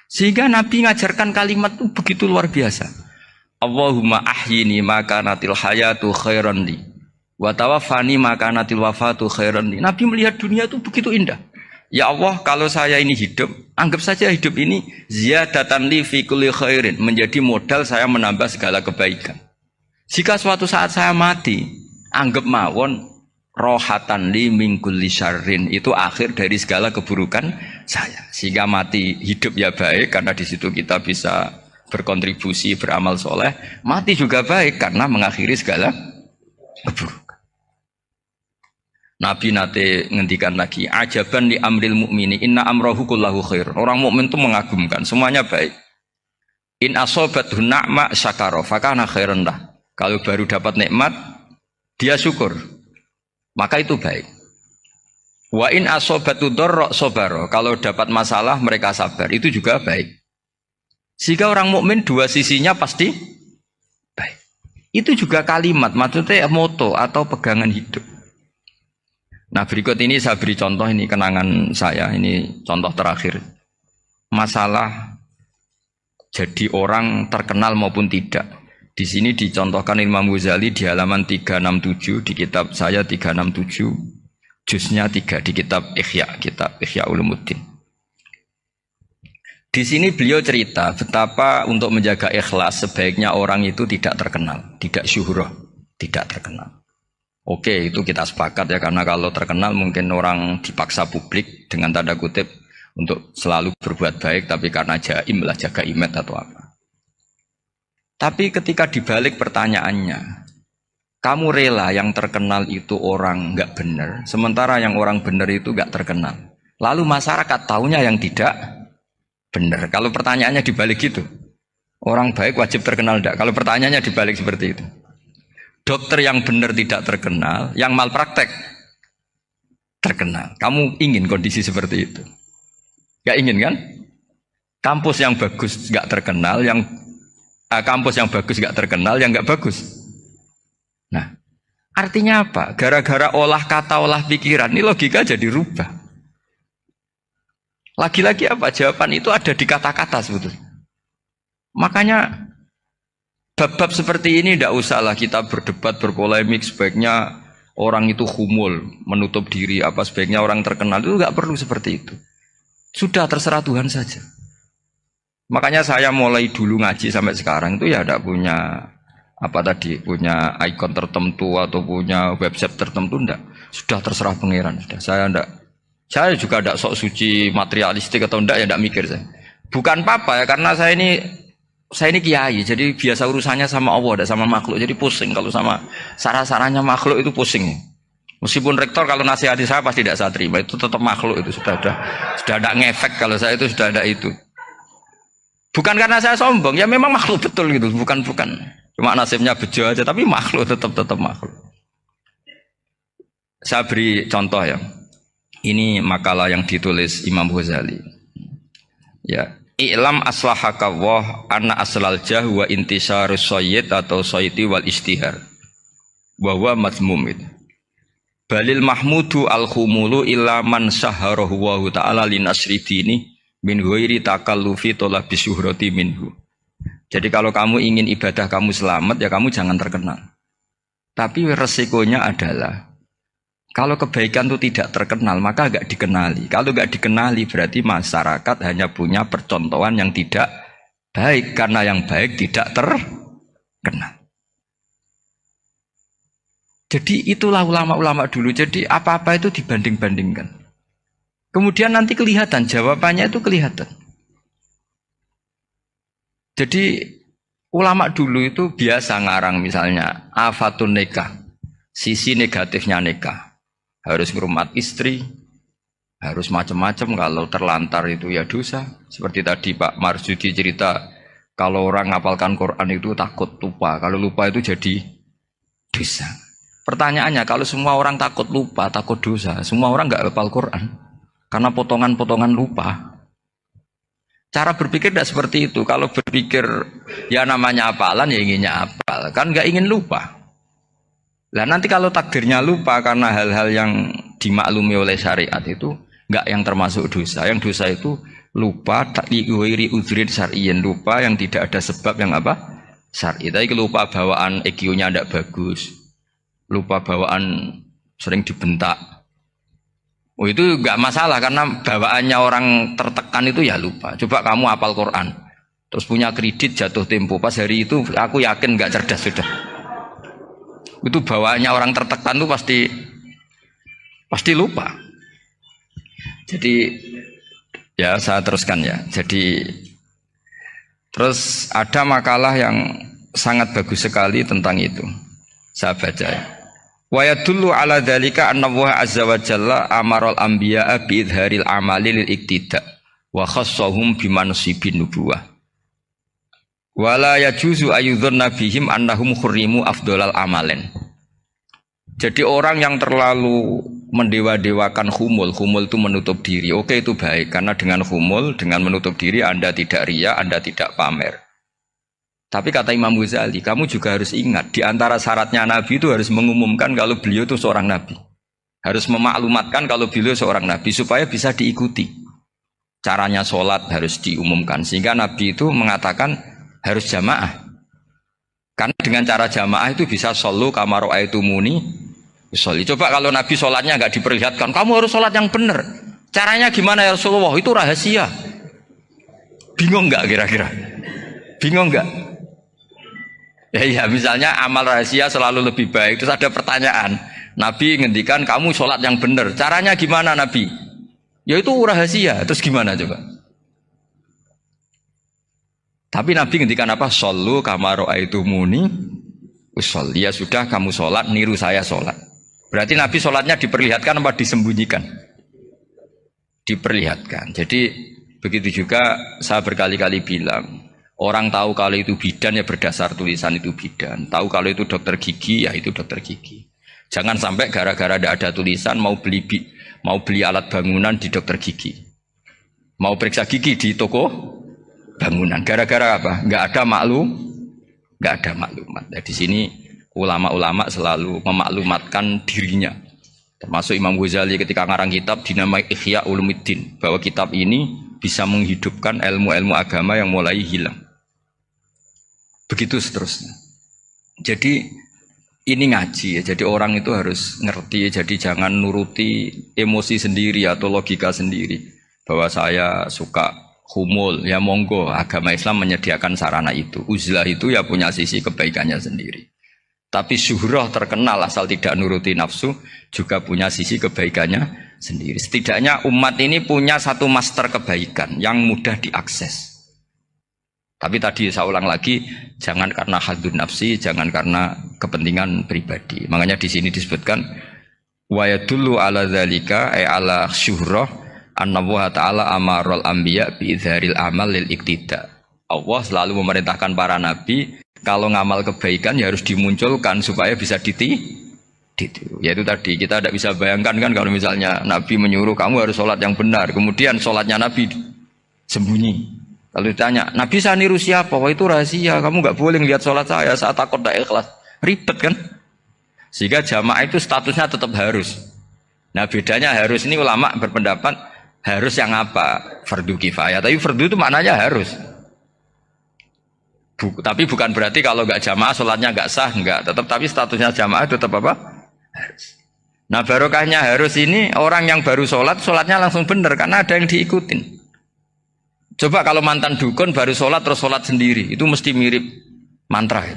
Sehingga Nabi ngajarkan kalimat itu begitu luar biasa. Allahumma ahyini maka natil hayatu khairan li wa tawaffani maka natil wafatu khairan li. Nabi melihat dunia itu begitu indah. Ya Allah, kalau saya ini hidup, anggap saja hidup ini ziyadatan li fi kulli khairin, menjadi modal saya menambah segala kebaikan. Jika suatu saat saya mati, anggap mawon rohatan li min kulli syarrin, itu akhir dari segala keburukan saya. Sehingga mati hidup ya baik, karena di situ kita bisa berkontribusi, beramal soleh. Mati juga baik karena mengakhiri segala keburukan. Nabi nate ngendikan lagi, ajaban li amril mu'mini inna amrahu kullahu khair. Orang mukmin itu mengagumkan, semuanya baik. In asobathu na'ma syakara fakana khairan lah. Kalau baru dapat nikmat, dia syukur, maka itu baik. Wa in asobatu dharra sabara. Kalau dapat masalah mereka sabar, itu juga baik. Sehingga orang mukmin dua sisinya pasti baik. Itu juga kalimat, maksudnya moto atau pegangan hidup. Nah, berikut ini saya beri contoh, ini kenangan saya, ini contoh terakhir. Masalah jadi orang terkenal maupun tidak. Di sini dicontohkan Imam Ghazali di halaman 367 di kitab saya 367, juznya 3 di kitab Ihya Ulumuddin. Di sini beliau cerita betapa untuk menjaga ikhlas sebaiknya orang itu tidak terkenal, tidak syuhrah, tidak terkenal. Oke, itu kita sepakat ya, karena kalau terkenal mungkin orang dipaksa publik dengan tanda kutip untuk selalu berbuat baik, tapi karena jaim lah, jaga image atau apa. Tapi ketika dibalik pertanyaannya, kamu rela yang terkenal itu orang nggak benar, sementara yang orang benar itu nggak terkenal. Lalu masyarakat taunya yang tidak benar. Kalau pertanyaannya dibalik gitu, orang baik wajib terkenal enggak? Kalau pertanyaannya dibalik seperti itu. Dokter yang benar tidak terkenal, yang malpraktek terkenal. Kamu ingin kondisi seperti itu? Nggak ingin kan? Kampus yang bagus nggak terkenal, kampus yang bagus nggak terkenal, yang nggak bagus. Nah, artinya apa? Gara-gara olah kata, olah pikiran, ini logika jadi rubah. Lagi-lagi apa? Jawaban itu ada di kata-kata sebetulnya. Makanya bab-bab seperti ini tidak usahlah kita berdebat, berpolemik. Sebaiknya orang itu humul, menutup diri, apa sebaiknya orang terkenal, itu nggak perlu seperti itu. Sudah terserah Tuhan saja. Makanya saya mulai dulu ngaji sampai sekarang itu ya tidak punya punya ikon tertentu atau punya website tertentu, enggak. Sudah terserah pangeran, sudah. Saya juga tidak sok suci materialistik atau enggak, ya tidak mikir saya. Bukan apa-apa ya, karena saya ini kiai, jadi biasa urusannya sama Allah, tidak sama makhluk. Jadi pusing kalau sama sarah-sarahnya makhluk itu pusing. Meskipun rektor kalau nasihati saya pasti tidak saya terima, itu tetap makhluk, itu sudah ada ngefek kalau saya itu sudah ada itu. Bukan karena saya sombong, ya memang makhluk betul gitu, bukan. Cuma nasibnya bejo aja, tapi makhluk tetap makhluk. Saya beri contoh ya. Ini makalah yang ditulis Imam Ghazali. Ya, i'lam aslahaka Allah anna aslal jah wa intisarus sayyid atau sayyidi wal istihar. Wa huwa mazmum itu. Balil mahmudu al-khumulu illa man syaharahu wa ta'ala linasri dini min ghairi takallufi talabi syuhrati minhu. Jadi kalau kamu ingin ibadah kamu selamat, ya kamu jangan terkenal. Tapi resikonya adalah kalau kebaikan itu tidak terkenal, maka enggak dikenali. Kalau enggak dikenali berarti masyarakat hanya punya percontohan yang tidak baik, karena yang baik tidak terkenal. Jadi itulah ulama-ulama dulu. Jadi apa-apa itu dibanding-bandingkan. Kemudian nanti kelihatan, jawabannya itu kelihatan. Jadi ulama dulu itu biasa ngarang misalnya afatun nikah, sisi negatifnya nikah. Harus ngurmat istri, harus macam-macam, kalau terlantar itu ya dosa. Seperti tadi Pak Marsudi cerita, kalau orang ngapalkan Quran itu takut lupa, kalau lupa itu jadi dosa. Pertanyaannya, kalau semua orang takut lupa, takut dosa, semua orang nggak hafal Quran karena potongan-potongan lupa. Cara berpikir tidak seperti itu. Kalau berpikir ya namanya hafalan, ya inginnya hafal, kan nggak ingin lupa. Nah nanti kalau takdirnya lupa karena hal-hal yang dimaklumi oleh syariat itu nggak yang termasuk dosa. Yang dosa itu lupa tak diwiri udhrin syar'iyyin, lupa yang tidak ada sebab yang apa? Syar'i. Tapi lupa bawaan EQ-nya tidak bagus. Lupa bawaan sering dibentak. Oh itu enggak masalah karena bawaannya orang tertekan itu ya lupa. Coba kamu hafal Quran. Terus punya kredit jatuh tempo. Pas hari itu aku yakin enggak cerdas sudah. Itu bawaannya orang tertekan itu pasti lupa. Jadi ya saya teruskan ya. Jadi terus ada makalah yang sangat bagus sekali tentang itu. Saya baca ya. Wa yadullu ala dzalika anna Allah azza wa jalla amaral anbiya'a bi idharil amali lil iktida wa khassahum bi mansibin nubuwah. Wala yajuzu ayyudhanna bihim annahum khurrimu afdhalal amalen. Jadi orang yang terlalu mendewa-dewakan khumul itu menutup diri. Oke itu baik karena dengan khumul, dengan menutup diri Anda tidak riya, Anda tidak pamer. Tapi kata Imam Ghazali, kamu juga harus ingat di antara syaratnya Nabi itu harus mengumumkan kalau beliau itu seorang Nabi. Harus memaklumatkan kalau beliau seorang Nabi supaya bisa diikuti. Caranya sholat harus diumumkan sehingga Nabi itu mengatakan harus jamaah. Karena dengan cara jamaah itu bisa shollu kama ra'aitumuni usolli. Coba kalau Nabi sholatnya nggak diperlihatkan, kamu harus sholat yang benar. Caranya gimana ya Rasulullah? Itu rahasia. Bingung nggak kira-kira? Bingung nggak? Ya misalnya amal rahasia selalu lebih baik. Terus ada pertanyaan, Nabi ngendikan kamu sholat yang benar. Caranya gimana Nabi? Ya itu rahasia. Terus gimana coba? Tapi Nabi ngendikan apa? Shollu kama ra'aitumuni usolli. Ya sudah kamu sholat, niru saya sholat. Berarti Nabi sholatnya diperlihatkan apa disembunyikan? Diperlihatkan. Jadi begitu juga saya berkali-kali bilang, orang tahu kalau itu bidan ya berdasar tulisan itu bidan. Tahu kalau itu dokter gigi ya itu dokter gigi. Jangan sampai gara-gara tidak ada tulisan mau beli alat bangunan di dokter gigi. Mau periksa gigi di toko bangunan. Gara-gara apa? Nggak ada maklumat. Nah, di sini ulama-ulama selalu memaklumatkan dirinya. Termasuk Imam Ghazali ketika ngarang kitab dinamai Ihya Ulumuddin, bahwa kitab ini bisa menghidupkan ilmu-ilmu agama yang mulai hilang. Begitu seterusnya. Jadi ini ngaji ya. Jadi orang itu harus ngerti. Jadi jangan nuruti emosi sendiri atau logika sendiri. Bahwa saya suka humul, ya monggo. Agama Islam menyediakan sarana itu. Uzlah itu ya punya sisi kebaikannya sendiri. Tapi syuhrah terkenal asal tidak nuruti nafsu juga punya sisi kebaikannya sendiri. Setidaknya umat ini punya satu master kebaikan yang mudah diakses. Tapi tadi saya ulang lagi, jangan karena hadzun nafsi, jangan karena kepentingan pribadi. Makanya di sini disebutkan wa yadullu ala dzalika ay ala syuhrah anna Allah taala amaral anbiya bi idharil amal lil iktida. Allah selalu memerintahkan para nabi kalau ngamal kebaikan ya harus dimunculkan supaya bisa ditiru. Yaitu tadi kita tidak bisa bayangkan kan kalau misalnya Nabi menyuruh kamu harus sholat yang benar, kemudian sholatnya Nabi sembunyi. Kalau ditanya, Nabi saya niru siapa? Wah itu rahasia, kamu nggak boleh lihat sholat saya saat takut tidak ikhlas. Ribet kan? Sehingga jamaah itu statusnya tetap harus. Nah bedanya harus ini ulama berpendapat harus yang apa? Fardu kifayah. Tapi fardu itu maknanya harus. Tapi bukan berarti kalau nggak jamaah sholatnya nggak sah, nggak. Tapi statusnya jamaah tetap apa? Harus. Nah barokahnya harus ini orang yang baru sholat, sholatnya langsung benar karena ada yang diikutin. Coba kalau mantan dukun baru sholat terus sholat sendiri, itu mesti mirip mantra ya.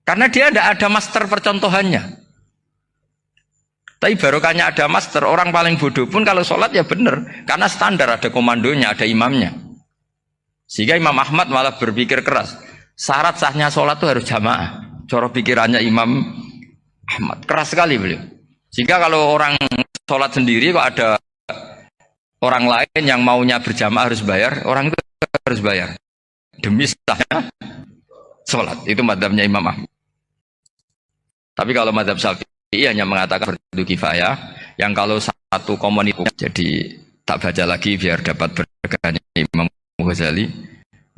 Karena dia tidak ada master percontohannya. Tapi barokahnya ada master, orang paling bodoh pun kalau sholat ya benar, karena standar ada komandonya, ada imamnya. Sehingga Imam Ahmad malah berpikir keras, syarat sahnya sholat itu harus jamaah. Cara pikirannya Imam Ahmad keras sekali beliau. Sehingga kalau orang sholat sendiri kok ada orang lain yang maunya berjamaah harus bayar, orang itu harus bayar demi sahnya sholat. Itu madzhabnya Imam Ahmad. Tapi kalau madzhab Syafi'i hanya mengatakan fardu kifayah, yang kalau satu komunitas. Jadi tak baca lagi biar dapat berkahnya Imam Ghazali.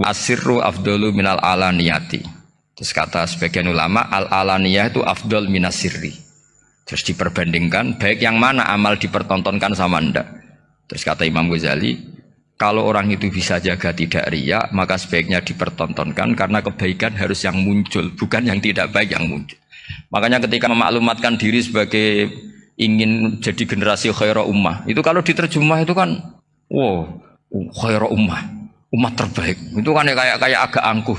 Asirru afdalu minal alaniyati. Terus kata sebagian ulama al alaniyah itu afdal minas sirri. Terus diperbandingkan baik yang mana amal dipertontonkan sama ndak. Terus kata Imam Ghazali, kalau orang itu bisa jaga tidak riya, maka sebaiknya dipertontonkan karena kebaikan harus yang muncul, bukan yang tidak baik yang muncul. Makanya ketika memaklumatkan diri sebagai ingin jadi generasi khairah ummah, itu kalau diterjemah itu kan, wow, khairah ummah, umat terbaik. Itu kan kayak agak angkuh.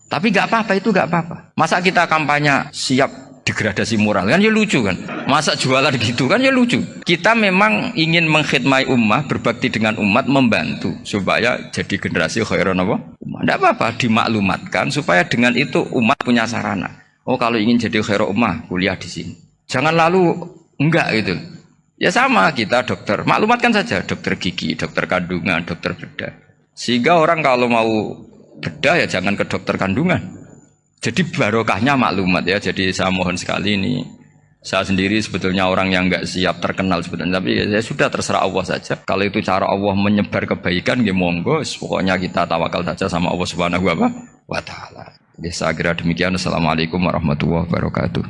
Tapi nggak apa-apa, itu nggak apa-apa. Masa kita kampanye siap degradasi moral kan ya lucu kan, masa jualan gitu kan ya lucu. Kita memang ingin mengkhidmati ummah, berbakti dengan umat, membantu supaya jadi generasi khairan apa ummah. Tidak apa-apa dimaklumatkan supaya dengan itu umat punya sarana. Oh kalau ingin jadi khairan ummah kuliah di sini, jangan lalu enggak gitu. Ya sama kita dokter, maklumatkan saja dokter gigi, dokter kandungan, dokter bedah, sehingga orang kalau mau bedah ya jangan ke dokter kandungan. Jadi barokahnya maklumat ya. Jadi saya mohon sekali ini, saya sendiri sebetulnya orang yang nggak siap terkenal sebetulnya, tapi ya sudah terserah Allah saja. Kalau itu cara Allah menyebar kebaikan, ya monggo. Pokoknya kita tawakal saja sama Allah Subhanahu wa Ta'ala. Jadi saya kira demikian. Assalamualaikum warahmatullahi wabarakatuh.